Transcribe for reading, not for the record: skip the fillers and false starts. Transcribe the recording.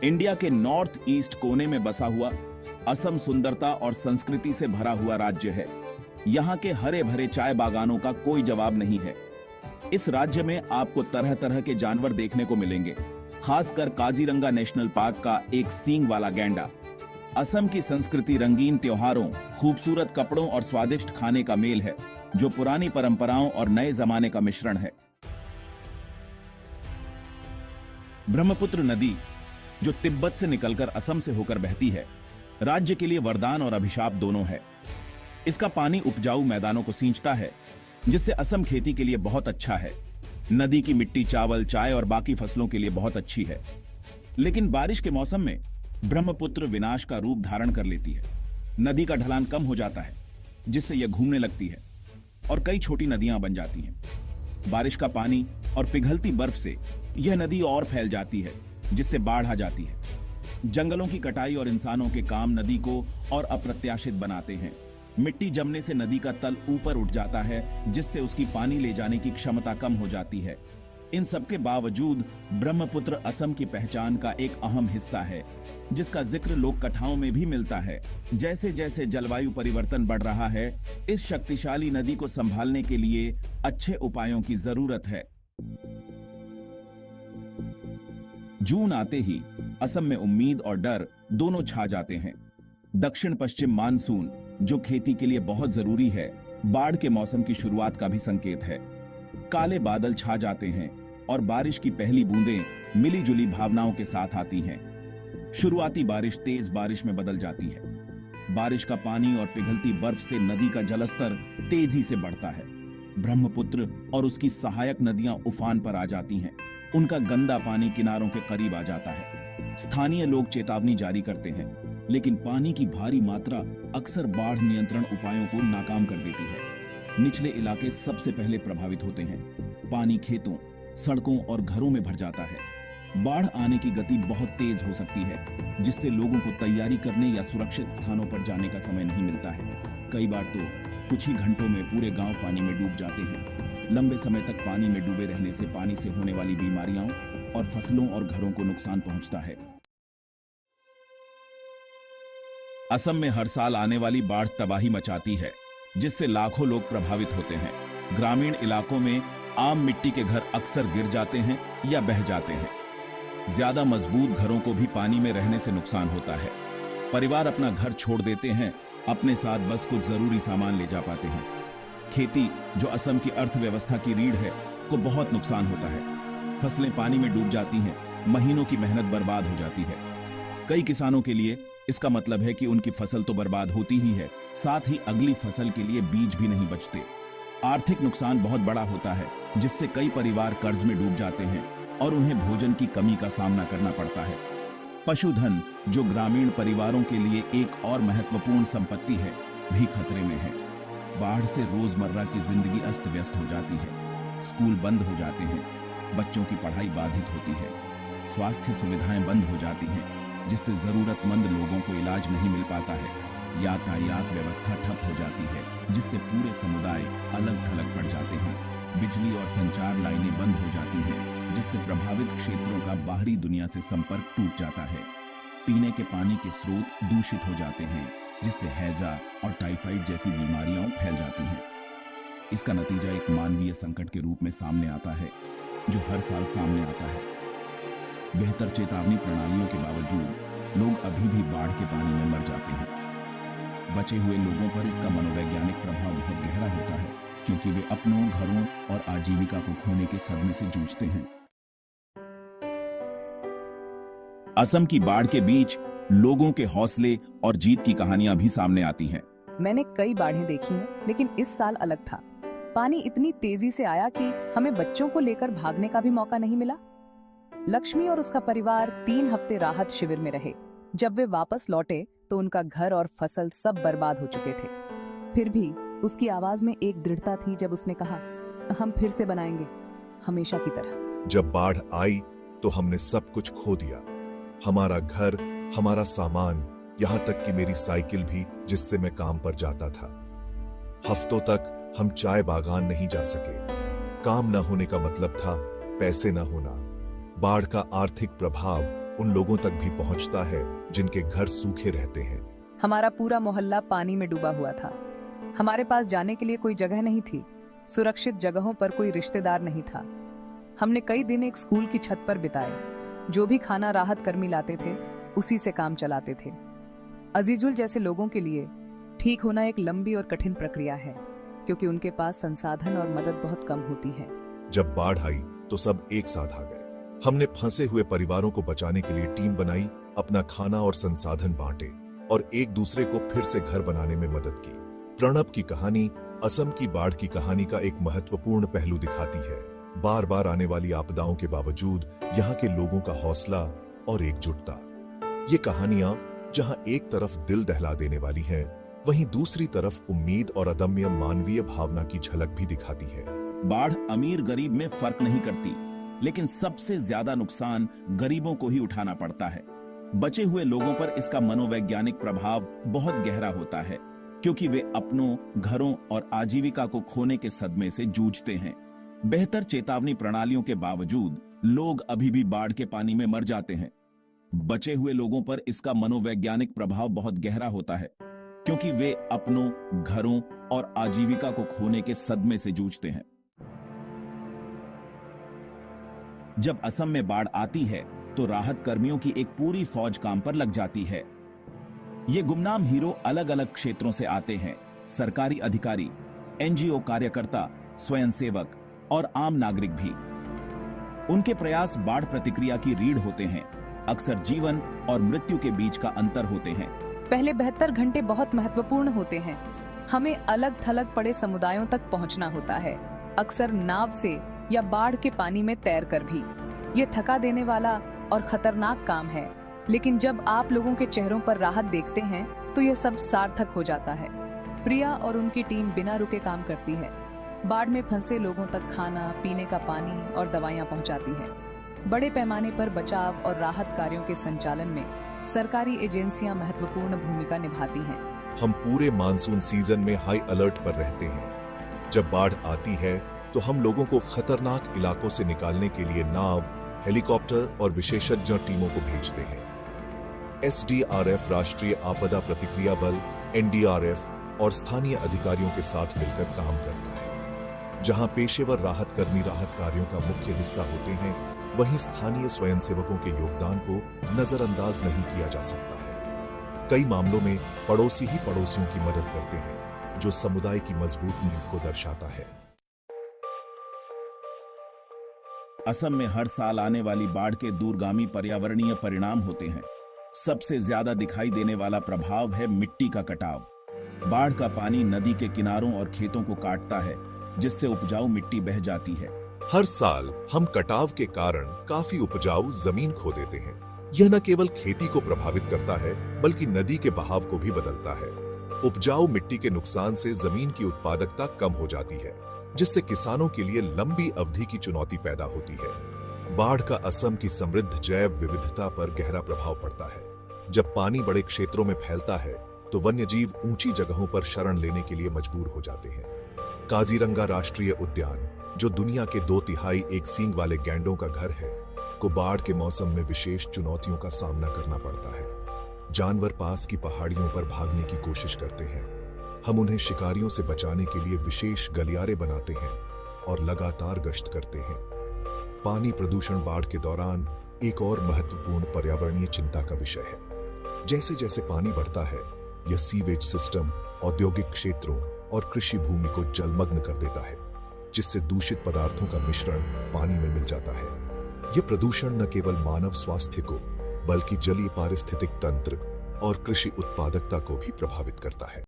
India के north east कोने में बसा हुआ असम सुंदरता और संस्कृति से भरा हुआ राज्य है। यहाँ के हरे भरे चाय बागानों का कोई जवाब नहीं है। इस राज्य में आपको तरह तरह के जानवर देखने को मिलेंगे, खासकर काजीरंगा नेशनल पार्क का एक सींग वाला गैंडा। असम की संस्कृति रंगीन त्योहारों, खूबसूरत कपड़ों और स्वादिष्ट खाने का मेल है, जो पुरानी परंपराओं और नए जमाने का मिश्रण है। ब्रह्मपुत्र नदी, जो तिब्बत से निकलकर असम से होकर बहती है, राज्य के लिए वरदान और अभिशाप दोनों है। इसका पानी उपजाऊ मैदानों को सींचता है, जिससे असम खेती के लिए बहुत अच्छा है। नदी की मिट्टी चावल, चाय और बाकी फसलों के लिए बहुत अच्छी है। लेकिन बारिश के मौसम में ब्रह्मपुत्र विनाश का रूप धारण कर लेती है। नदी का ढलान कम हो जाता है, जिससे यह घूमने लगती है और कई छोटी नदियां बन जाती हैं। बारिश का पानी और पिघलती बर्फ से यह नदी और फैल जाती है, जिससे बाढ़ आ जाती है। जंगलों की कटाई और इंसानों के काम नदी को और अप्रत्याशित बनाते हैं। मिट्टी जमने से नदी का तल ऊपर उठ जाता है, जिससे उसकी पानी ले जाने की क्षमता कम हो जाती है। इन सबके बावजूद ब्रह्मपुत्र असम की पहचान का एक अहम हिस्सा है, जिसका जिक्र लोक कथाओं में भी मिलता है। जैसे जैसे जलवायु परिवर्तन बढ़ रहा है, इस शक्तिशाली नदी को संभालने के लिए अच्छे उपायों की जरूरत है। जून आते ही असम में उम्मीद और डर दोनों छा जाते हैं। दक्षिण पश्चिम मानसून, जो खेती के लिए बहुत जरूरी है, बाढ़ के मौसम की शुरुआत का भी संकेत है। काले बादल छा जाते हैं और बारिश की पहली बूंदें मिलीजुली भावनाओं के साथ आती हैं। शुरुआती बारिश तेज बारिश में बदल जाती है। बारिश का पानी और पिघलती बर्फ से नदी का जलस्तर तेजी से बढ़ता है। ब्रह्मपुत्र और उसकी सहायक नदियां उफान पर आ जाती हैं। उनका गंदा पानी किनारों के करीब आ जाता है। स्थानीय लोग चेतावनी जारी करते हैं, लेकिन पानी की भारी मात्रा अक्सर बाढ़ नियंत्रण उपायों को नाकाम कर देती है। निचले इलाके सबसे पहले प्रभावित होते हैं। पानी खेतों, सड़कों और घरों में भर जाता है। बाढ़ आने की गति बहुत तेज हो सकती है, जिससे लोगों को तैयारी करने या सुरक्षित स्थानों पर जाने का समय नहीं मिलता है। कई बार तो कुछ ही घंटों में पूरे गांव पानी में डूब जाते हैं। लंबे समय तक पानी में डूबे रहने से पानी से होने वाली बीमारियों और फसलों और घरों को नुकसान पहुंचता है। असम में हर साल आने वाली बाढ़ तबाही मचाती है, जिससे लाखों लोग प्रभावित होते हैं। ग्रामीण इलाकों में आम मिट्टी के घर अक्सर गिर जाते हैं या बह जाते हैं। ज्यादा मजबूत घरों को भी पानी में रहने से नुकसान होता है। परिवार अपना घर छोड़ देते हैं, अपने साथ बस कुछ जरूरी सामान ले जा पाते हैं। खेती, जो असम की अर्थव्यवस्था की रीढ़ है, को बहुत नुकसान होता है। फसलें पानी में डूब जाती हैं, महीनों की मेहनत बर्बाद हो जाती है। कई किसानों के लिए इसका मतलब है कि उनकी फसल तो बर्बाद होती ही है, साथ ही अगली फसल के लिए बीज भी नहीं बचते। आर्थिक नुकसान बहुत बड़ा होता है, जिससे कई परिवार कर्ज में डूब जाते हैं और उन्हें भोजन की कमी का सामना करना पड़ता है। पशुधन, जो ग्रामीण परिवारों के लिए एक और महत्वपूर्ण संपत्ति है, भी खतरे में है। बाढ़ से रोजमर्रा की जिंदगी अस्त व्यस्त हो जाती है। स्कूल बंद हो जाते हैं, बच्चों की पढ़ाई बाधित होती है, स्वास्थ्य सुविधाएं बंद हो जाती हैं, जिससे जरूरतमंद लोगों को इलाज नहीं मिल पाता है। यातायात व्यवस्था ठप हो जाती है, जिससे पूरे समुदाय अलग थलग पड़ जाते हैं। बिजली और संचार लाइनें बंद हो जाती हैं, जिससे प्रभावित क्षेत्रों का बाहरी दुनिया से संपर्क टूट जाता है। पीने के पानी के स्रोत दूषित हो जाते हैं, जिससे हैजा और टाइफाइड जैसी बीमारियां फैल जाती हैं। इसका नतीजा एक मानवीय संकट के रूप में सामने आता है, जो हर साल सामने आता है। बेहतर चेतावनी प्रणालियों के बावजूद लोग अभी भी बाढ़ के पानी में मर जाते हैं। बचे हुए लोगों पर इसका मनोवैज्ञानिक प्रभाव बहुत गहरा होता है, क्योंकि वे अपनों, घरों और आजीविका को खोने के सदमे से जूझते हैं। असम की बाढ़ के बीच लोगों के हौसले और जीत की कहानियां भी सामने आती हैं। मैंने कई बाढ़ें देखी हैं, लेकिन इस साल अलग था। पानी इतनी तेजी से आया कि हमें बच्चों को लेकर भागने का भी मौका नहीं मिला। लक्ष्मी और उसका परिवार 3 हफ्ते राहत शिविर में रहे। जब वे वापस लौटे तो उनका घर और फसल सब बर्बाद हो चुके थे। फिर भी उसकी आवाज में एक दृढ़ता थी जब उसने कहा, हम फिर से बनाएंगे, हमेशा की तरह। जब बाढ़ आई तो हमने सब कुछ खो दिया, हमारा घर, हमारा सामान, यहाँ तक कि मेरी साइकिल भी, जिससे मैं काम पर जाता था। हफ्तों तक हम चाय बागान नहीं जा सके। काम न होने का मतलब था पैसे न होना। बाढ़ का आर्थिक प्रभाव उन लोगों तक भी पहुंचता है जिनके घर सूखे रहते हैं। हमारा पूरा मोहल्ला पानी में डूबा हुआ था। हमारे पास जाने के लिए कोई जगह नहीं थी। सुरक्षित जगहों पर कोई रिश्तेदार नहीं था। हमने कई दिन एक स्कूल की छत पर बिताए। जो भी खाना राहत कर्मी लाते थे उसी से काम चलाते थे। अजीजुल जैसे लोगों के लिए ठीक होना एक लंबी और कठिन प्रक्रिया है, क्योंकि उनके पास संसाधन और मदद बहुत कम होती है। जब बाढ़ आई तो सब एक साथ आ गए। हमने फंसे हुए परिवारों को बचाने के लिए टीम बनाई, अपना खाना और संसाधन बांटे और एक दूसरे को फिर से घर बनाने में मदद की। प्रणब की कहानी असम की बाढ़ की कहानी का एक महत्वपूर्ण पहलू दिखाती है। बार बार आने वाली आपदाओं के बावजूद यहाँ के लोगों का हौसला और एकजुटता। ये कहानियां जहाँ एक तरफ दिल दहला देने वाली हैं, वहीं दूसरी तरफ उम्मीद और अदम्य मानवीय भावना की झलक भी दिखाती है। बाढ़ अमीर गरीब में फर्क नहीं करती, लेकिन सबसे ज्यादा नुकसान गरीबों को ही उठाना पड़ता है। बचे हुए लोगों पर इसका मनोवैज्ञानिक प्रभाव बहुत गहरा होता है, क्योंकि वे अपनों, घरों और आजीविका को खोने के सदमे से जूझते हैं। बेहतर चेतावनी प्रणालियों के बावजूद लोग अभी भी बाढ़ के पानी में मर जाते हैं। बचे हुए लोगों पर इसका मनोवैज्ञानिक प्रभाव बहुत गहरा होता है, क्योंकि वे अपनों, घरों और आजीविका को खोने के सदमे से जूझते हैं। जब असम में बाढ़ आती है तो राहत कर्मियों की एक पूरी फौज काम पर लग जाती है। ये गुमनाम हीरो अलग अलग क्षेत्रों से आते हैं। सरकारी अधिकारी, एनजीओ कार्यकर्ता, स्वयंसेवक और आम नागरिक भी। उनके प्रयास बाढ़ प्रतिक्रिया की रीढ़ होते हैं। अक्सर जीवन और मृत्यु के बीच का अंतर होते हैं। पहले 72 घंटे बहुत महत्वपूर्ण होते हैं। हमें अलग थलग पड़े समुदायों तक पहुंचना होता है, अक्सर नाव से या बाढ़ के पानी में तैरकर भी। ये थका देने वाला और खतरनाक काम है, लेकिन जब आप लोगों के चेहरों पर राहत देखते हैं तो यह सब सार्थक हो जाता है। प्रिया और उनकी टीम बिना रुके काम करती है। बाढ़ में फंसे लोगों तक खाना, पीने का पानी और दवाइयां पहुंचाती है। बड़े पैमाने पर बचाव और राहत कार्यों के संचालन में सरकारी एजेंसियां महत्वपूर्ण भूमिका निभाती हैं। हम पूरे मानसून सीजन में हाई अलर्ट पर रहते हैं। जब बाढ़ आती है तो हम लोगों को खतरनाक इलाकों से निकालने के लिए नाव, हेलीकॉप्टर और विशेषज्ञ टीमों को भेजते हैं। एसडीआरएफ, राष्ट्रीय आपदा प्रतिक्रिया बल, एनडीआरएफ और स्थानीय अधिकारियों के साथ मिलकर काम करता है। जहां पेशेवर राहत कर्मी राहत कार्यों का मुख्य हिस्सा होते हैं, वहीं स्थानीय स्वयंसेवकों के योगदान को नजरअंदाज नहीं किया जा सकता है। कई मामलों में पड़ोसी ही पड़ोसियों की मदद करते हैं, जो समुदाय की मजबूत नींव को दर्शाता है। असम में हर साल आने वाली बाढ़ के दूरगामी पर्यावरणीय परिणाम होते हैं। सबसे ज्यादा दिखाई देने वाला प्रभाव है मिट्टी का कटाव। बाढ़ का पानी नदी के किनारों और खेतों को काटता है, जिससे उपजाऊ मिट्टी बह जाती है। हर साल हम कटाव के कारण काफी उपजाऊ जमीन खो देते हैं। यह न केवल खेती को प्रभावित करता है, बल्कि नदी के बहाव को भी बदलता है। उपजाऊ मिट्टी के नुकसान से जमीन की उत्पादकता कम हो जाती है, जिससे किसानों के लिए लंबी अवधि की चुनौती पैदा होती है। बाढ़ का असम की समृद्ध जैव विविधता पर गहरा प्रभाव पड़ता है। जब पानी बड़े क्षेत्रों में फैलता है तो वन्यजीव ऊंची जगहों पर शरण लेने के लिए मजबूर हो जाते हैं। काजीरंगा राष्ट्रीय उद्यान, जो दुनिया के 2/3 एक सींग वाले गैंडों का घर है, को बाढ़ के मौसम में विशेष चुनौतियों का सामना करना पड़ता है। जानवर पास की पहाड़ियों पर भागने की कोशिश करते हैं। हम उन्हें शिकारियों से बचाने के लिए विशेष गलियारे बनाते हैं और लगातार गश्त करते हैं। पानी प्रदूषण बाढ़ के दौरान एक और महत्वपूर्ण पर्यावरणीय चिंता का विषय है। जैसे जैसे पानी बढ़ता है, यह सीवेज सिस्टम औद्योगिक क्षेत्रों और कृषि भूमि को जलमग्न कर देता है, जिससे दूषित पदार्थों का मिश्रण पानी में मिल जाता है। यह प्रदूषण न केवल मानव स्वास्थ्य को, बल्कि जलीय पारिस्थितिक तंत्र और कृषि उत्पादकता को भी प्रभावित करता है।